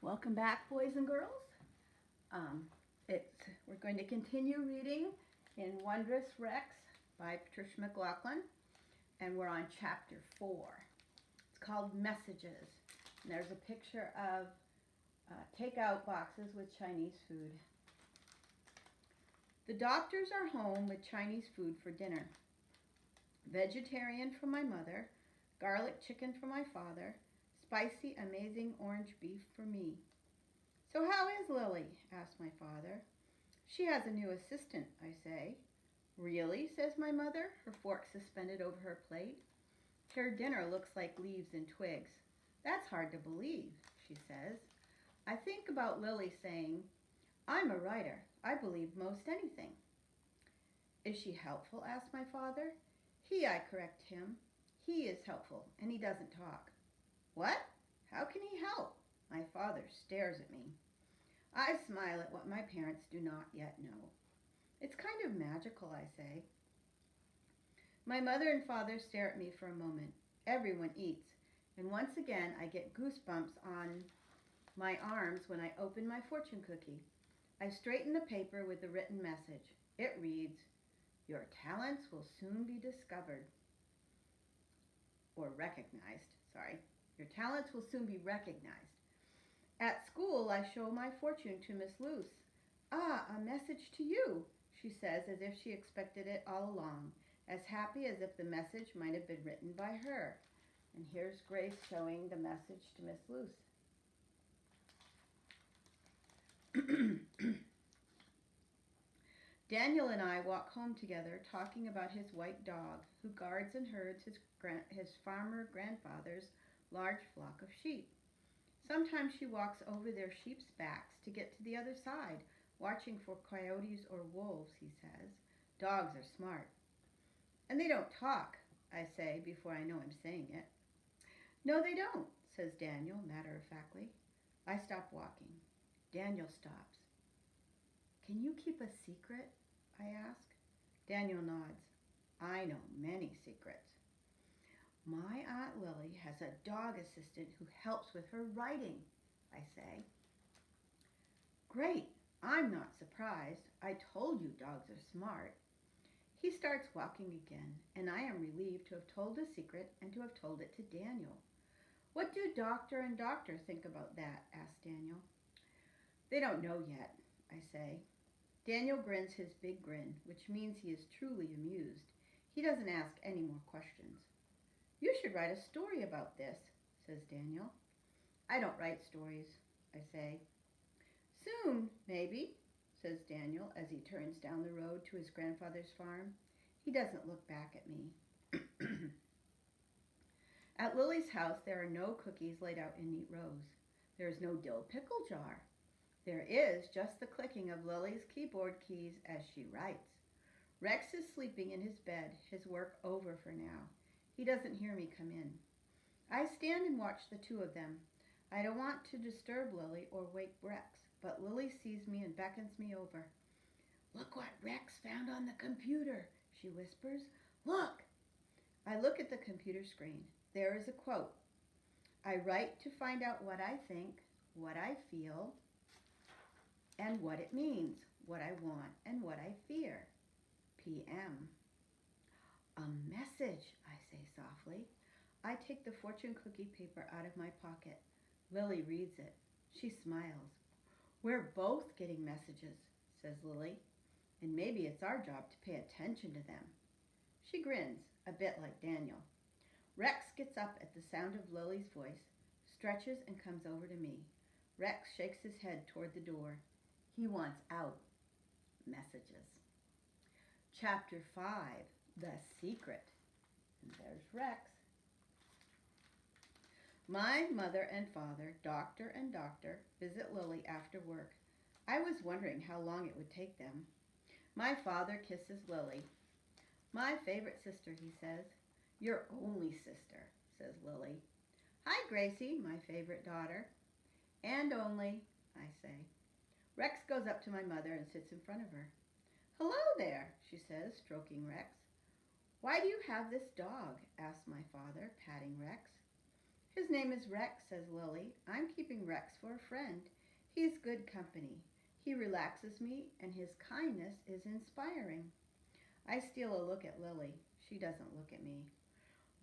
Welcome back, boys and girls. Um, we're going to continue reading in Wondrous Rex by Patricia MacLachlan, and we're on chapter 4. It's called Messages. And there's a picture of takeout boxes with Chinese food. The doctors are home with Chinese food for dinner. Vegetarian for my mother, garlic chicken for my father, spicy, amazing orange beef for me. So how is Lily? Asked my father. She has a new assistant, I say. Really? Says my mother, her fork suspended over her plate. Her dinner looks like leaves and twigs. That's hard to believe, she says. I think about Lily saying, I'm a writer. I believe most anything. Is she helpful? Asked my father. I correct him. He is helpful, and he doesn't talk. What? How can he help? My father stares at me. I smile at what my parents do not yet know. It's kind of magical, I say. My mother and father stare at me for a moment. Everyone eats, and once again I get goosebumps on my arms when I open my fortune cookie. I straighten the paper with the written message. It reads, Your talents will soon be discovered. Or recognized, sorry. Your talents will soon be recognized. At school, I show my fortune to Miss Luce. Ah, a message to you, she says, as if she expected it all along, as happy as if the message might have been written by her. And here's Grace showing the message to Miss Luce. Daniel and I walk home together talking about his white dog who guards and herds his farmer grandfather's large flock of sheep. Sometimes she walks over their sheep's backs to get to the other side, watching for coyotes or wolves, he says. Dogs are smart. And they don't talk, I say before I know I'm saying it. No, they don't, says Daniel matter-of-factly. I stop walking. Daniel stops. Can you keep a secret? I ask. Daniel nods. I know many secrets. My Aunt Lily has a dog assistant who helps with her writing, I say. Great, I'm not surprised. I told you dogs are smart. He starts walking again, and I am relieved to have told a secret and to have told it to Daniel. What do doctor and doctor think about that? Asks Daniel. They don't know yet, I say. Daniel grins his big grin, which means he is truly amused. He doesn't ask any more questions. You should write a story about this, says Daniel. I don't write stories, I say. Soon, maybe, says Daniel as he turns down the road to his grandfather's farm. He doesn't look back at me. At Lily's house, there are no cookies laid out in neat rows. There is no dill pickle jar. There is just the clicking of Lily's keyboard keys as she writes. Rex is sleeping in his bed, his work over for now. He doesn't hear me come in. I stand and watch the two of them. I don't want to disturb Lily or wake Rex, but Lily sees me and beckons me over. Look what Rex found on the computer, she whispers. Look! I look at the computer screen. There is a quote. I write to find out what I think, what I feel, and what it means, what I want and what I fear. PM. A message, I say softly. I take the fortune cookie paper out of my pocket. Lily reads it. She smiles. We're both getting messages, says Lily, and maybe it's our job to pay attention to them. She grins, a bit like Daniel. Rex gets up at the sound of Lily's voice, stretches and comes over to me. Rex shakes his head toward the door. He wants out. Messages. Chapter 5. The Secret. And there's Rex. My mother and father, doctor and doctor, visit Lily after work. I was wondering how long it would take them. My father kisses Lily. My favorite sister, he says. Your only sister, says Lily. Hi, Gracie, my favorite daughter. And only, I say. Rex goes up to my mother and sits in front of her. Hello there, she says, stroking Rex. Why do you have this dog? Asks my father, patting Rex. His name is Rex, says Lily. I'm keeping Rex for a friend. He's good company. He relaxes me, and his kindness is inspiring. I steal a look at Lily. She doesn't look at me.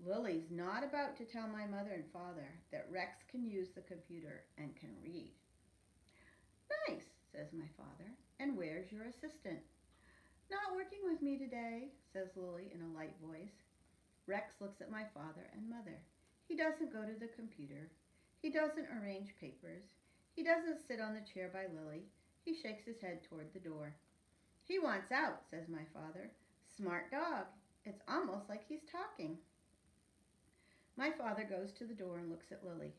Lily's not about to tell my mother and father that Rex can use the computer and can read. Nice, says my father. And where's your assistant? Not working with me today, says Lily in a light voice. Rex looks at my father and mother. He doesn't go to the computer. He doesn't arrange papers. He doesn't sit on the chair by Lily. He shakes his head toward the door. He wants out, says my father. Smart dog. It's almost like he's talking. My father goes to the door and looks at Lily.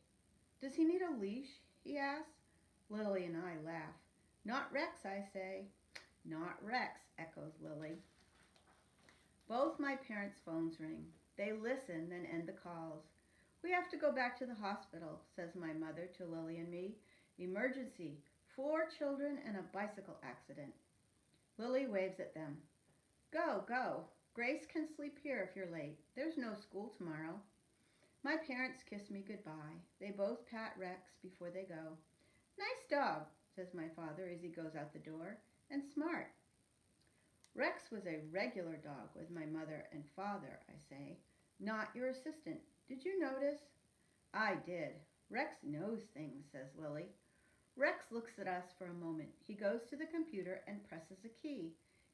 Does he need a leash? He asks. Lily and I laugh. Not Rex, I say. Not Rex, echoes Lily. Both my parents' phones ring. They listen, then end the calls. We have to go back to the hospital, says my mother to Lily and me. Emergency. 4 children and a bicycle accident. Lily waves at them. Go, go. Grace can sleep here if you're late. There's no school tomorrow. My parents kiss me goodbye. They both pat Rex before they go. Nice dog, says my father as he goes out the door, and smart. Rex was a regular dog with my mother and father, I say. Not your assistant. Did you notice? I did. Rex knows things, says Lily. Rex looks at us for a moment. He goes to the computer and presses a key.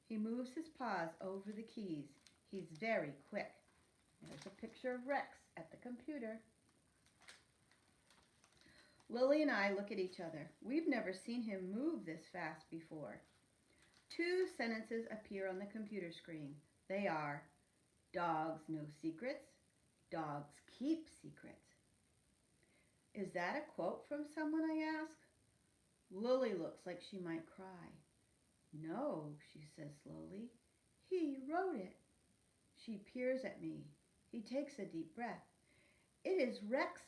He moves his paws over the keys. He's very quick. There's a picture of Rex at the computer. Lily and I look at each other. We've never seen him move this fast before. 2 sentences appear on the computer screen. They are, dogs know secrets, dogs keep secrets. Is that a quote from someone, I ask? Lily looks like she might cry. No, she says slowly. He wrote it. She peers at me. He takes a deep breath. It is Rex's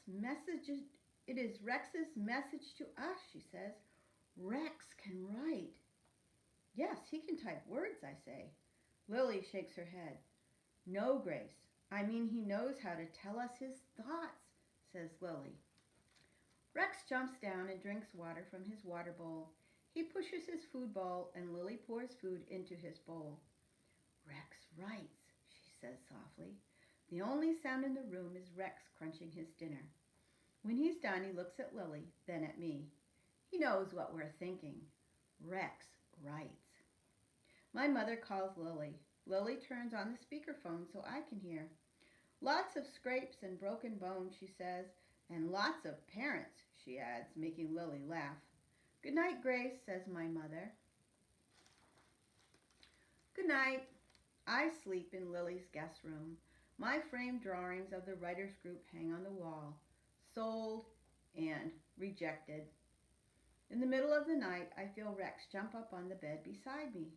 message to us, she says. Rex can write. Yes, he can type words, I say. Lily shakes her head. No, Grace. I mean, he knows how to tell us his thoughts, says Lily. Rex jumps down and drinks water from his water bowl. He pushes his food bowl and Lily pours food into his bowl. Rex writes, she says softly. The only sound in the room is Rex crunching his dinner. When he's done, he looks at Lily, then at me. He knows what we're thinking. Rex writes. My mother calls Lily. Lily turns on the speakerphone so I can hear. Lots of scrapes and broken bones, she says, and lots of parents, she adds, making Lily laugh. Good night, Grace, says my mother. Good night. I sleep in Lily's guest room. My framed drawings of the writers' group hang on the wall. Sold and rejected. In the middle of the night, I feel Rex jump up on the bed beside me.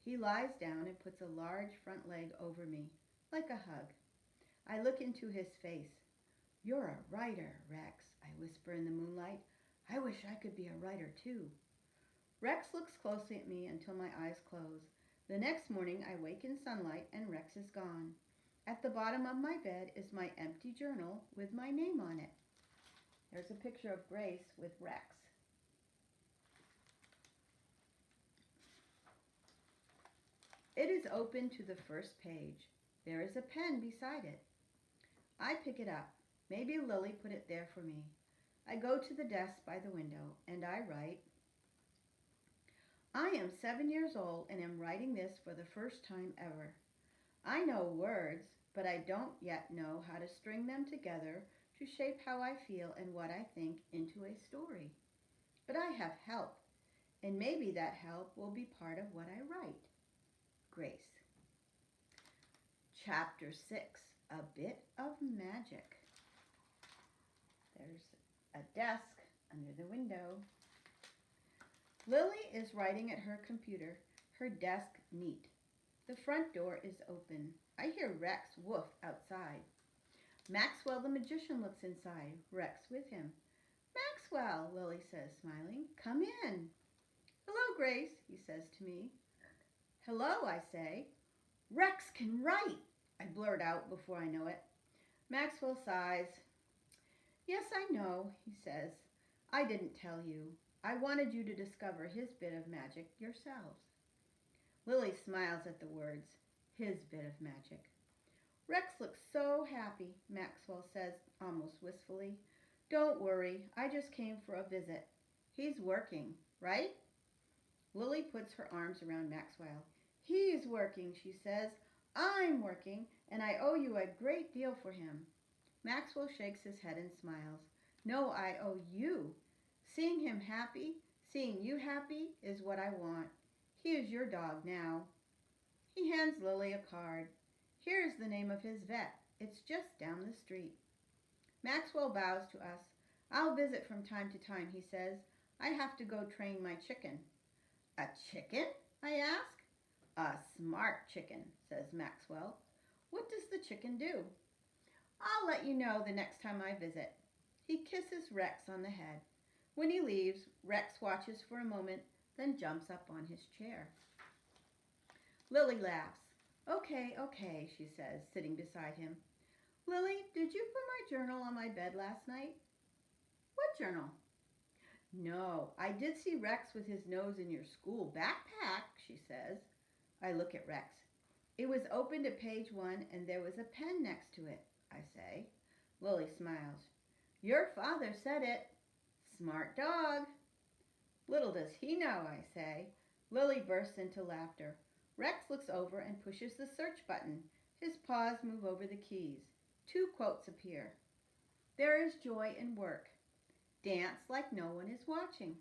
He lies down and puts a large front leg over me, like a hug. I look into his face. You're a writer, Rex, I whisper in the moonlight. I wish I could be a writer too. Rex looks closely at me until my eyes close. The next morning I wake in sunlight and Rex is gone. At the bottom of my bed is my empty journal with my name on it. There's a picture of Grace with Rex. It is open to the first page. There is a pen beside it. I pick it up. Maybe Lily put it there for me. I go to the desk by the window and I write, I am 7 years old and am writing this for the first time ever. I know words, but I don't yet know how to string them together to shape how I feel and what I think into a story. But I have help, and maybe that help will be part of what I write. Grace. Chapter 6, A Bit of Magic. There's a desk under the window. Lily is writing at her computer, her desk neat. The front door is open. I hear Rex woof outside. Maxwell the magician looks inside, Rex with him. Maxwell, Lily says, smiling. Come in. Hello, Grace, he says to me. Hello, I say. Rex can write, I blurt out before I know it. Maxwell sighs. Yes, I know, he says. I didn't tell you. I wanted you to discover his bit of magic yourselves. Lily smiles at the words, his bit of magic. Rex looks so happy, Maxwell says almost wistfully. Don't worry, I just came for a visit. He's working, right? Lily puts her arms around Maxwell. He's working, she says. I'm working, and I owe you a great deal for him. Maxwell shakes his head and smiles. No, I owe you. Seeing him happy, seeing you happy, is what I want. He is your dog now. He hands Lily a card. Here's the name of his vet. It's just down the street. Maxwell bows to us. I'll visit from time to time, he says. I have to go train my chicken. A chicken? I ask. A smart chicken, says Maxwell. What does the chicken do? I'll let you know the next time I visit. He kisses Rex on the head. When he leaves, Rex watches for a moment, then jumps up on his chair. Lily laughs. Okay, okay, she says, sitting beside him. Lily, did you put my journal on my bed last night? What journal? No, I did see Rex with his nose in your school backpack, she says. I look at Rex. It was open to page 1 and there was a pen next to it, I say. Lily smiles. Your father said it. Smart dog. Little does he know, I say. Lily bursts into laughter. Rex looks over and pushes the search button. His paws move over the keys. 2 quotes appear. There is joy in work. Dance like no one is watching.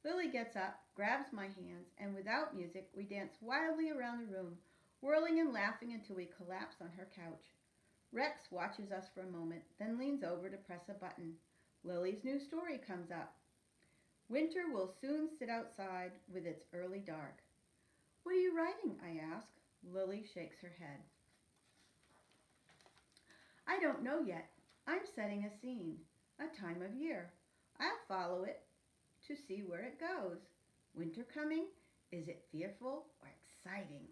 Lily gets up, grabs my hands, and without music, we dance wildly around the room, whirling and laughing until we collapse on her couch. Rex watches us for a moment, then leans over to press a button. Lily's new story comes up. Winter will soon sit outside with its early dark. What are you writing? I ask. Lily shakes her head. I don't know yet. I'm setting a scene, a time of year. I'll follow it to see where it goes. Winter coming? Is it fearful or exciting?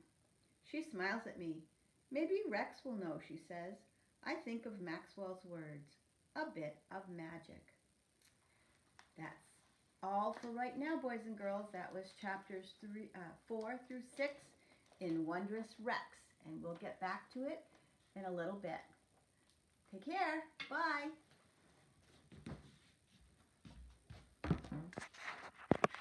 She smiles at me. Maybe Rex will know, she says. I think of Maxwell's words. A bit of magic. That's all for right now, boys and girls. That was chapters 4 through 6 in Wondrous Rex. And we'll get back to it in a little bit. Take care. Bye.